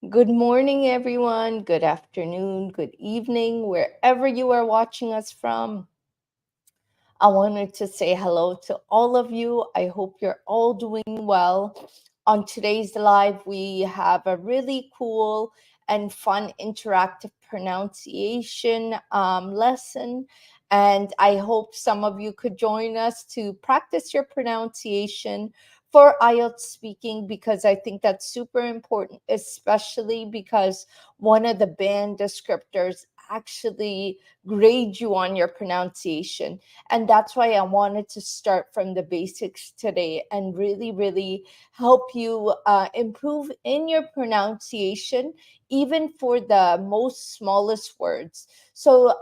Good morning, everyone. Good afternoon, good evening, wherever you are watching us from. I wanted to say hello to all of you. I hope you're all doing well. On today's live, we have a really cool and fun interactive pronunciation lesson. And I hope some of you could join us to practice your pronunciation for IELTS speaking because I think that's super important, especially because one of the band descriptors actually grade you on your pronunciation. And that's why I wanted to start from the basics today and really help you improve in your pronunciation, even for the most smallest words. So,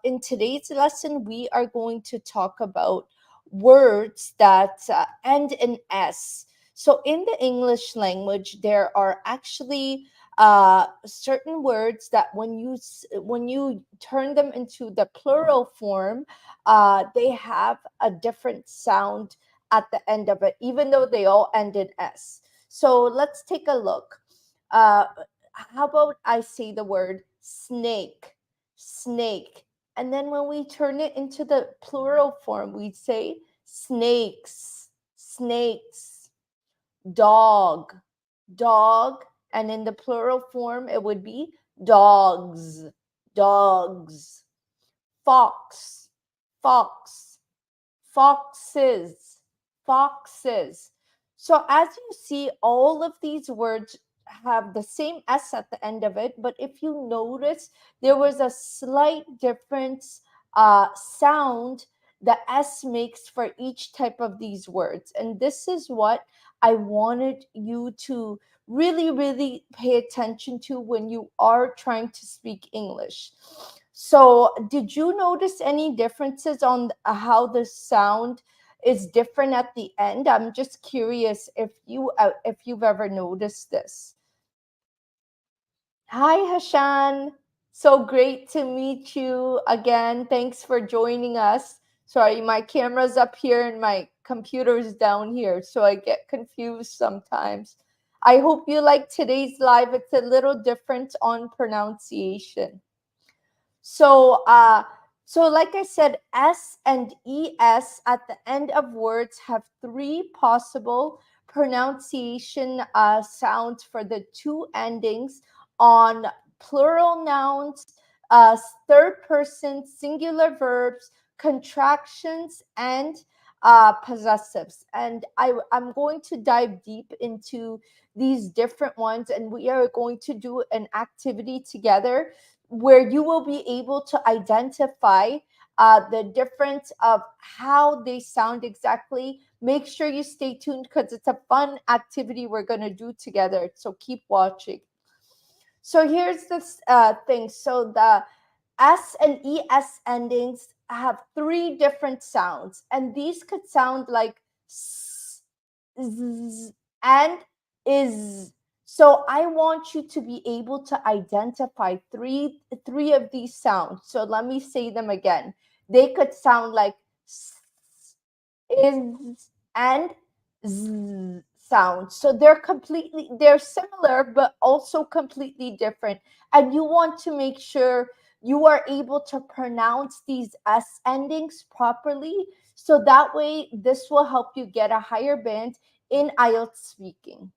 in today's lesson, we are going to talk about words that end in S. So, in the English language, there are actually certain words that when you turn them into the plural form, they have a different sound at the end of it, even though they all end in S. So let's take a look. Uh, how about I say the word snake, snake, and then when we turn it into the plural form, we say snakes, snakes, dog, dog, and in the plural form, it would be dogs, dogs, fox, fox, foxes, foxes. So as you see, all of these words have the same S at the end of it, but if you notice, there was a slight difference sound the S makes for each type of these words. And this is what I wanted you to really pay attention to when you are trying to speak English. So, did you notice any differences on how the sound is different at the end? I'm just curious if you've ever noticed this. Hi, Hashan. So great to meet you again. Thanks for joining us. Sorry, my camera's up here and my computer's down here, so I get confused sometimes. I hope you like today's live. It's a little different on pronunciation. So, like I said, S and ES at the end of words have three possible pronunciation sounds for the two endings on plural nouns, third person singular verbs, contractions, and possessives. And I'm going to dive deep into these different ones, and we are going to do an activity together where you will be able to identify the difference of how they sound exactly. Make sure you stay tuned because it's a fun activity we're going to do together. So keep watching. So here's this thing. So the S and ES endings have three different sounds, and these could sound like s, z, and is. So I want you to be able to identify three of these sounds. So let me say them again. They could sound like s, is, and z sound. So they're similar, but also completely different. And you want to make sure you are able to pronounce these S endings properly. So that way, this will help you get a higher band in IELTS speaking.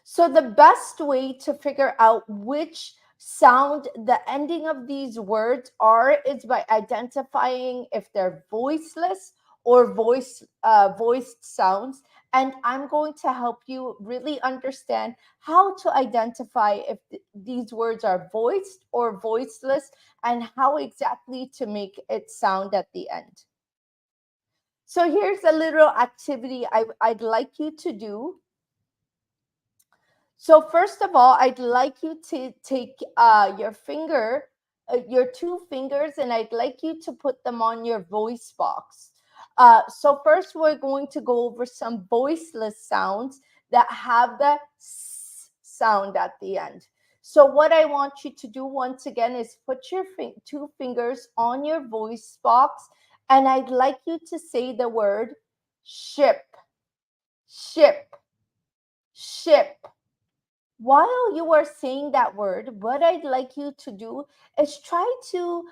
So the best way to figure out which sound the ending of these words are is by identifying if they're voiceless or voiced sounds. And I'm going to help you really understand how to identify if these words are voiced or voiceless and how exactly to make it sound at the end. So here's a little activity I'd like you to do. So first of all, I'd like you to take your two fingers, and I'd like you to put them on your voice box. So first, we're going to go over some voiceless sounds that have the s sound at the end. So what I want you to do once again is put your two fingers on your voice box, and I'd like you to say the word ship, ship, ship. while you are saying that word, what I'd like you to do is try to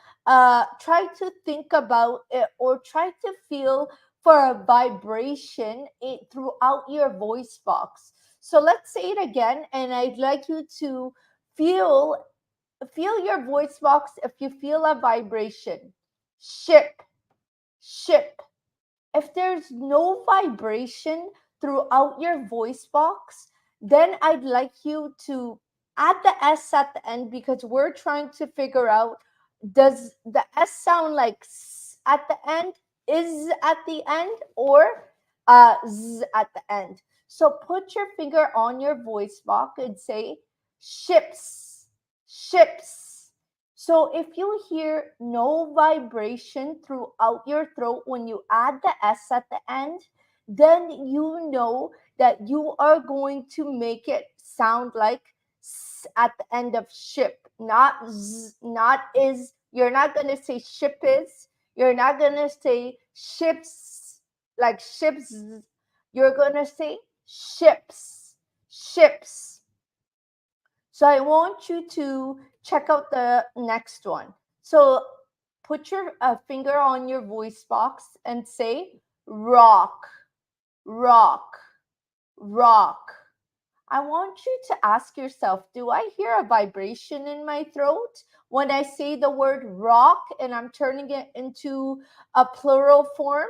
think about it, or try to feel for a vibration throughout your voice box. So let's say it again, and I'd like you to feel feel your voice box. If you feel a vibration, ship, ship. If there's no vibration throughout your voice box, then I'd like you to add the S at the end, because we're trying to figure out, does the S sound like at the end, is at the end, or Z at the end? So put your finger on your voice box and say ships, ships. So if you hear no vibration throughout your throat when you add the S at the end, then you know that you are going to make it sound like S at the end of ship, not Z, not is. You're not going to say ship is. You're not going to say ships like ships. You're going to say ships, ships. So I want you to check out the next one. So put your finger on your voice box and say rock, rock, rock. I want you to ask yourself, do I hear a vibration in my throat when I say the word rock and I'm turning it into a plural form?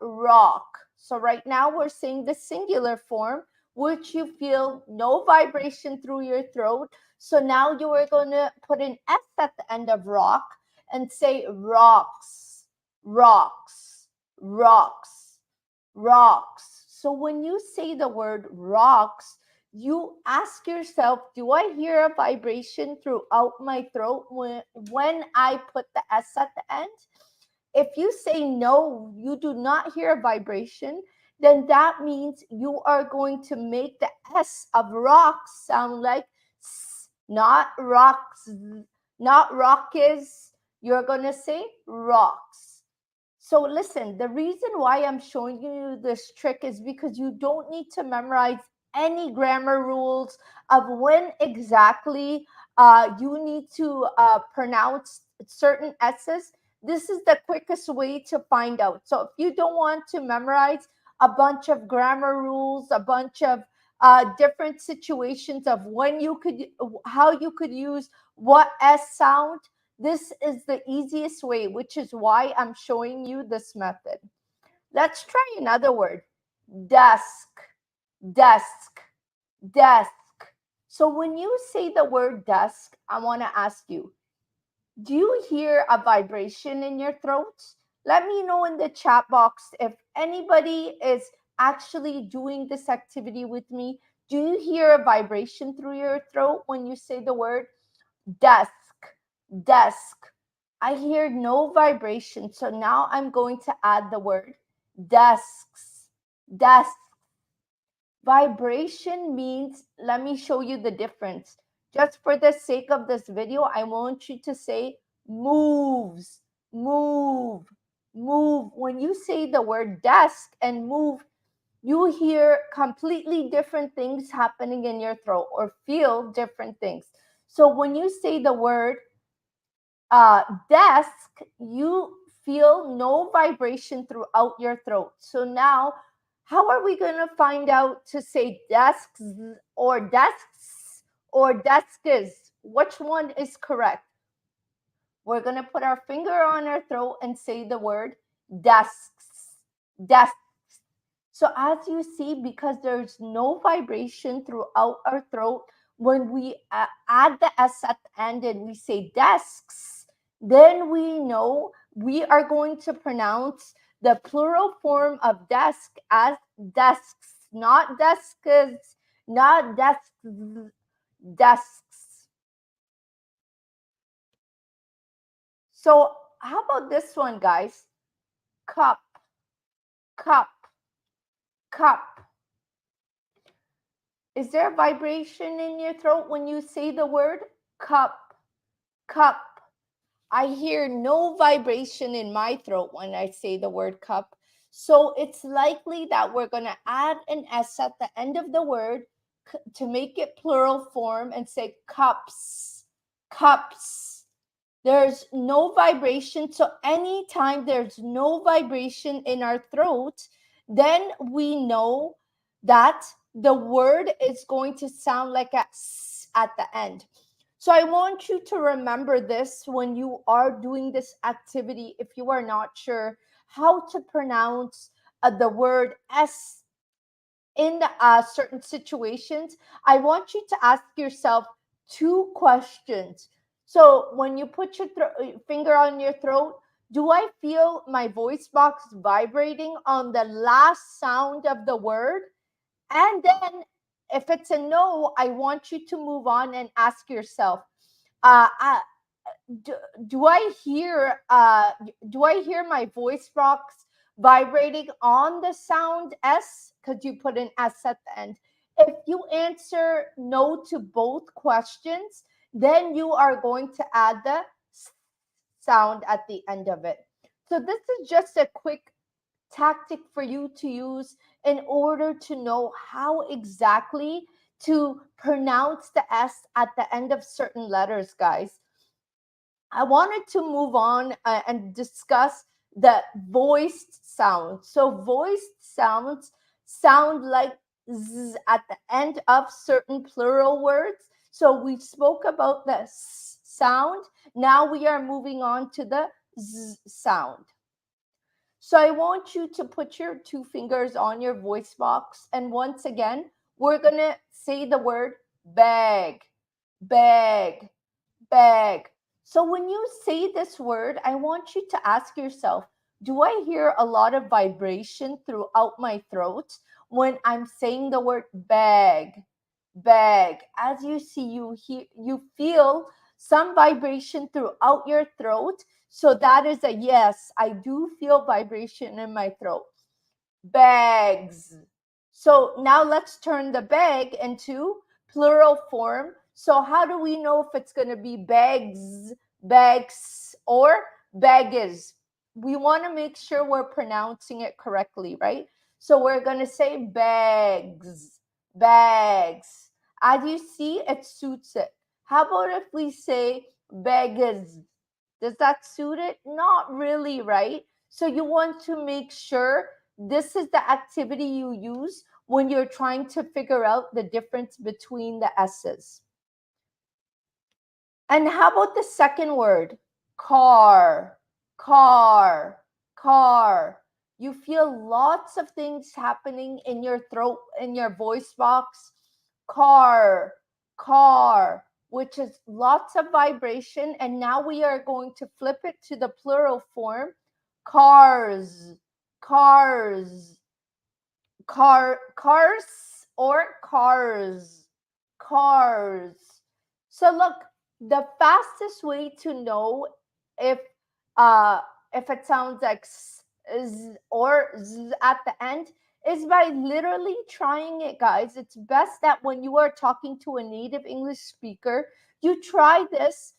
Rock. So right now we're saying the singular form, which you feel no vibration through your throat. So now you are going to put an S at the end of rock and say rocks, rocks, rocks, rocks. So when you say the word rocks, you ask yourself, do I hear a vibration throughout my throat when I put the S at the end? If you say no, you do not hear a vibration, then that means you are going to make the S of rocks sound like S, not rocks, not rock is. You're going to say rocks. So listen, the reason why I'm showing you this trick is because you don't need to memorize any grammar rules of when exactly you need to pronounce certain S's. This is the quickest way to find out. So if you don't want to memorize a bunch of grammar rules, a bunch of different situations of when you could, how you could use what S sound, this is the easiest way, which is why I'm showing you this method. Let's try another word. Desk, desk, desk. So when you say the word desk, I want to ask you, do you hear a vibration in your throat? Let me know in the chat box if anybody is actually doing this activity with me. Do you hear a vibration through your throat when you say the word desk, desk? I hear no vibration. So now I'm going to add the word desks, desks. Vibration means, let me show you the difference. Just for the sake of this video, I want you to say moves, move, move. When you say the word desk and move, you hear completely different things happening in your throat or feel different things. So when you say the word desk, you feel no vibration throughout your throat. So now, how are we going to find out to say desks or desks or desks? Which one is correct? We're going to put our finger on our throat and say the word desks, desks. So as you see, because there's no vibration throughout our throat, when we add the S at the end and we say desks, then we know we are going to pronounce the plural form of desk as desks, not desks, not desks, desks. So how about this one, guys? Cup, cup, cup. Is there a vibration in your throat when you say the word cup, cup? I hear no vibration in my throat when I say the word cup. So it's likely that we're going to add an S at the end of the word to make it plural form and say cups, cups. There's no vibration. So anytime there's no vibration in our throat, then we know that the word is going to sound like a s at the end. So I want you to remember this when you are doing this activity. If you are not sure how to pronounce the word S in certain situations, I want you to ask yourself two questions. So when you put your finger on your throat, do I feel my voice box vibrating on the last sound of the word? And then if it's a no, I want you to move on and ask yourself, uh, uh, do, do I hear my voice box vibrating on the sound S? Because you put an S at the end. If you answer no to both questions, then you are going to add the sound at the end of it. So this is just a quick tactic for you to use in order to know how exactly to pronounce the S at the end of certain letters, guys. I wanted to move on and discuss the voiced sound. So, voiced sounds sound like z at the end of certain plural words. So, we spoke about the s sound. Now we are moving on to the z sound. So, I want you to put your two fingers on your voice box. And once again, we're going to say the word bag, bag, bag. So when you say this word, I want you to ask yourself, do I hear a lot of vibration throughout my throat when I'm saying the word bag? Bag. As you see, you feel some vibration throughout your throat. So that is a yes, I do feel vibration in my throat. Bags. So now let's turn the bag into plural form. So how do we know if it's going to be bags, bags, or bagges? We want to make sure we're pronouncing it correctly, right? So we're going to say bags, bags. As you see, it suits it. How about if we say bags? Does that suit it? Not really, right? So you want to make sure this is the activity you use when you're trying to figure out the difference between the S's. And how about the second word? Car, car, car. You feel lots of things happening in your throat, in your voice box. Car, car, which is lots of vibration. And now we are going to flip it to the plural form. Cars, cars, cars or cars, cars. So look, the fastest way to know if uh if it sounds like z or z at the end is by literally trying it, guys. It's best that when you are talking to a native English speaker, you try this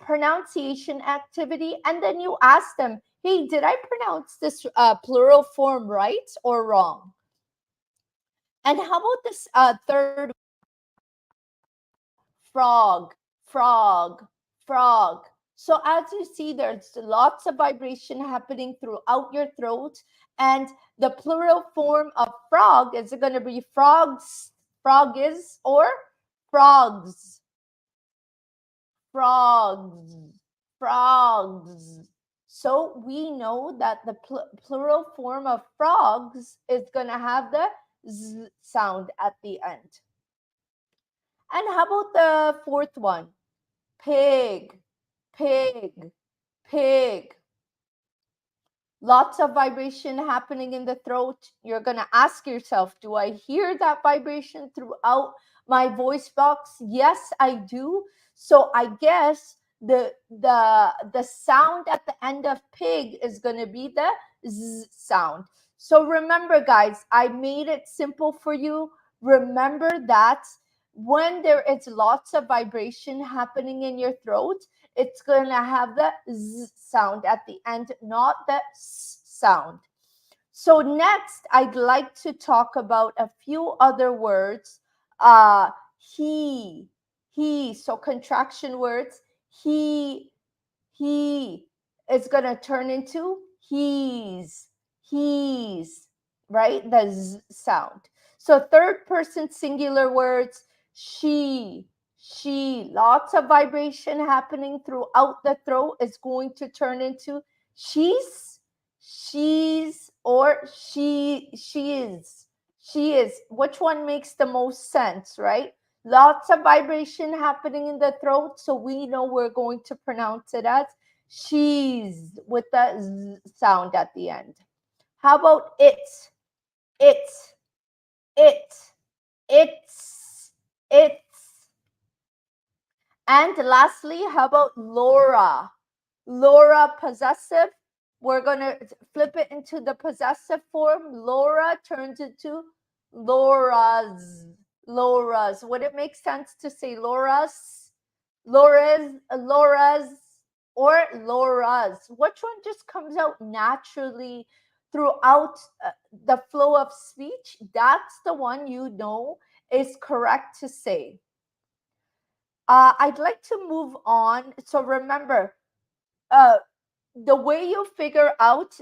pronunciation activity, and then you ask them, hey, did I pronounce this plural form right or wrong? And how about this third? Frog, frog, frog. So as you see, there's lots of vibration happening throughout your throat. And the plural form of frog is going to be frogs, froggies, or frogs, frogs, frogs. So we know that the plural form of frogs is going to have the z sound at the end. And how about the fourth one? Pig, pig, pig. Lots of vibration happening in the throat. You're going to ask yourself, do I hear that vibration throughout my voice box? Yes, I do. So I guess the sound at the end of pig is going to be the z sound. So remember, guys, I made it simple for you. Remember that when there is lots of vibration happening in your throat, it's going to have the z sound at the end, not the s sound. So next, I'd like to talk about a few other words uh he he, so contraction words, he he is going to turn into he's, right? The sound. So third person singular words, she, lots of vibration happening throughout the throat, is going to turn into she's, or she is. Which one makes the most sense, right? Lots of vibration happening in the throat, so we know we're going to pronounce it as she's, with the sound at the end. How about it, it, it's. And lastly, how about Laura? Laura, possessive. We're going to flip it into the possessive form. Laura turns into Laura's. Laura's. Would it make sense to say Laura's? Laura's, or Laura's? Which one just comes out naturally throughout the flow of speech? That's the one you know is correct to say. I'd like to move on. So remember, uh, the way you figure out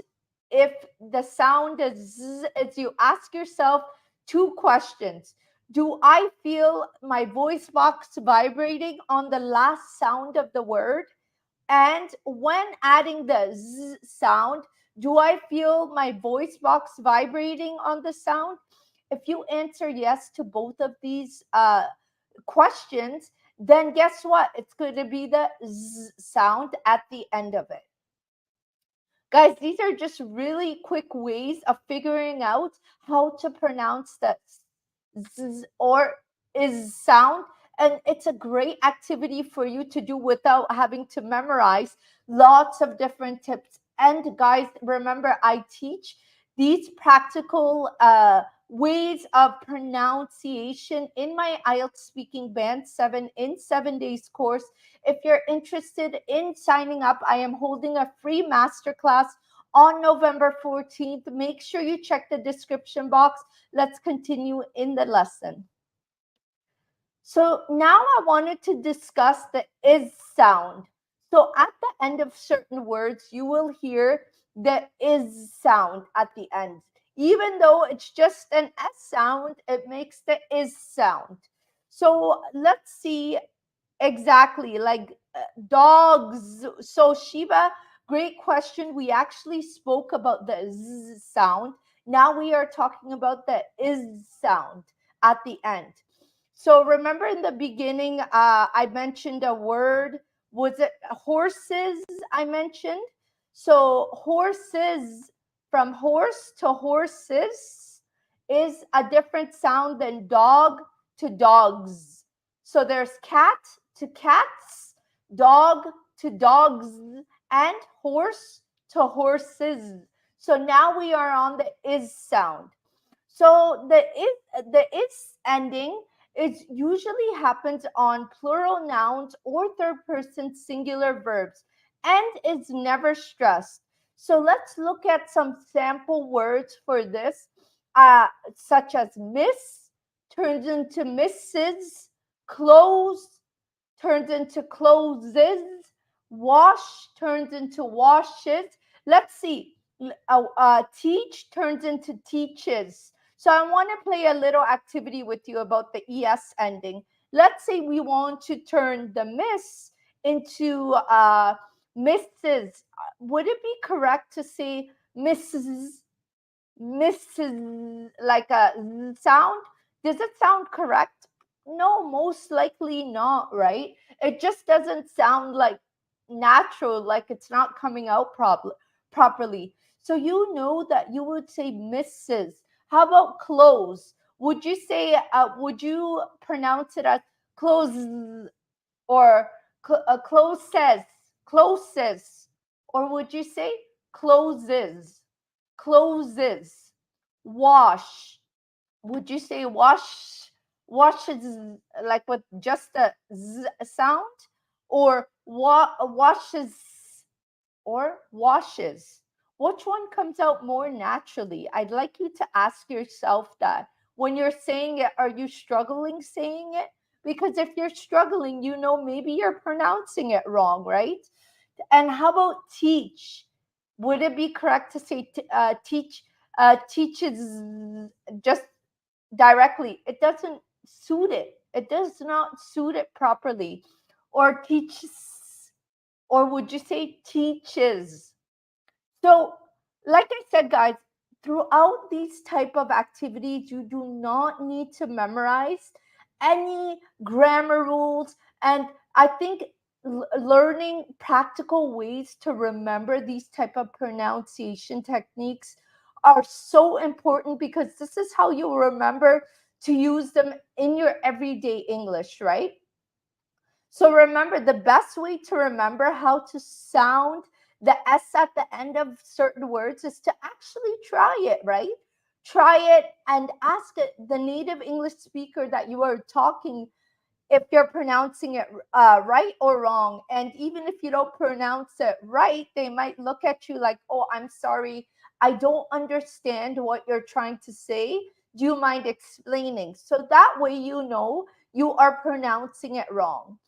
if the sound is z is you ask yourself two questions. Do I feel my voice box vibrating on the last sound of the word? And when adding the z sound, do I feel my voice box vibrating on the sound? If you answer yes to both of these questions, then guess what? It's going to be the z sound at the end of it. Guys, these are just really quick ways of figuring out how to pronounce the z or is sound. And it's a great activity for you to do without having to memorize lots of different tips. And guys, remember, I teach these practical ways of pronunciation in my IELTS Speaking Band 7 in 7 days course. If you're interested in signing up, I am holding a free masterclass on November 14th. Make sure you check the description box. Let's continue in the lesson. So now I wanted to discuss the is sound. So at the end of certain words, you will hear the is sound at the end. Even though it's just an S sound, it makes the is sound. So let's see exactly, like dogs. So Shiva, great question. We actually spoke about the z sound. Now we are talking about the is sound at the end. So remember in the beginning, I mentioned a word. Was it horses? I mentioned. So horses, from horse to horses, is a different sound than dog to dogs. So there's cat to cats, dog to dogs, and horse to horses. So now we are on the is sound. So the is ending, it usually happens on plural nouns or third person singular verbs and is never stressed. So let's look at some sample words for this, such as miss turns into misses, close turns into closes, wash turns into washes. Let's see. Teach turns into teaches. So I want to play a little activity with you about the es ending. Let's say we want to turn the miss into Mrs. Would it be correct to say Mrs. Mrs. like a sound? Does it sound correct? No, most likely not, right? It just doesn't sound like natural, like it's not coming out properly. So you know that you would say Mrs. How about close? Would you say, would you pronounce it as close, or closes, closes? Or would you say closes? Closes. Wash. Would you say wash? Washes, like with just a z sound, or washes, or washes? Which one comes out more naturally? I'd like you to ask yourself that. when you're saying it, are you struggling saying it? Because if you're struggling, maybe you're pronouncing it wrong, right? And how about teach? Would it be correct to say teach? Teaches just directly. It doesn't suit it. It does not suit it properly. Or teaches, or would you say teaches? So, like I said, guys, throughout these type of activities, you do not need to memorize any grammar rules. And I think learning practical ways to remember these type of pronunciation techniques are so important, because this is how you remember to use them in your everyday English, right? So remember, the best way to remember how to sound the S at the end of certain words is to actually try it, right? Try it and ask it, the native English speaker that you are talking, if you're pronouncing it right or wrong. And even if you don't pronounce it right, they might look at you like, oh, I'm sorry, I don't understand what you're trying to say. Do you mind explaining? So that way you are pronouncing it wrong.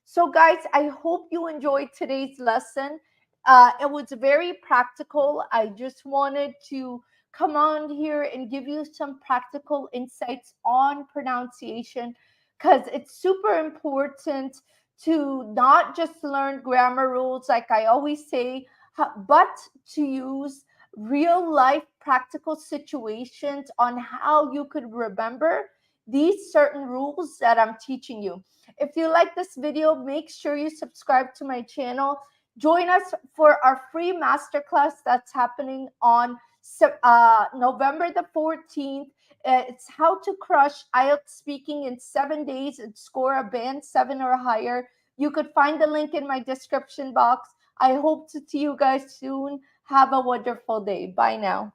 So, guys, I hope you enjoyed today's lesson. It was very practical. I just wanted to come on here and give you some practical insights on pronunciation, because it's super important to not just learn grammar rules, like I always say, but to use real life practical situations on how you could remember these certain rules that I'm teaching you. If you like this video, make sure you subscribe to my channel. Join us for our free masterclass that's happening on November the 14th. It's how to crush IELTS speaking in 7 days and score a band 7 or higher. You could find the link in my description box. I hope to see you guys soon. Have a wonderful day. Bye now.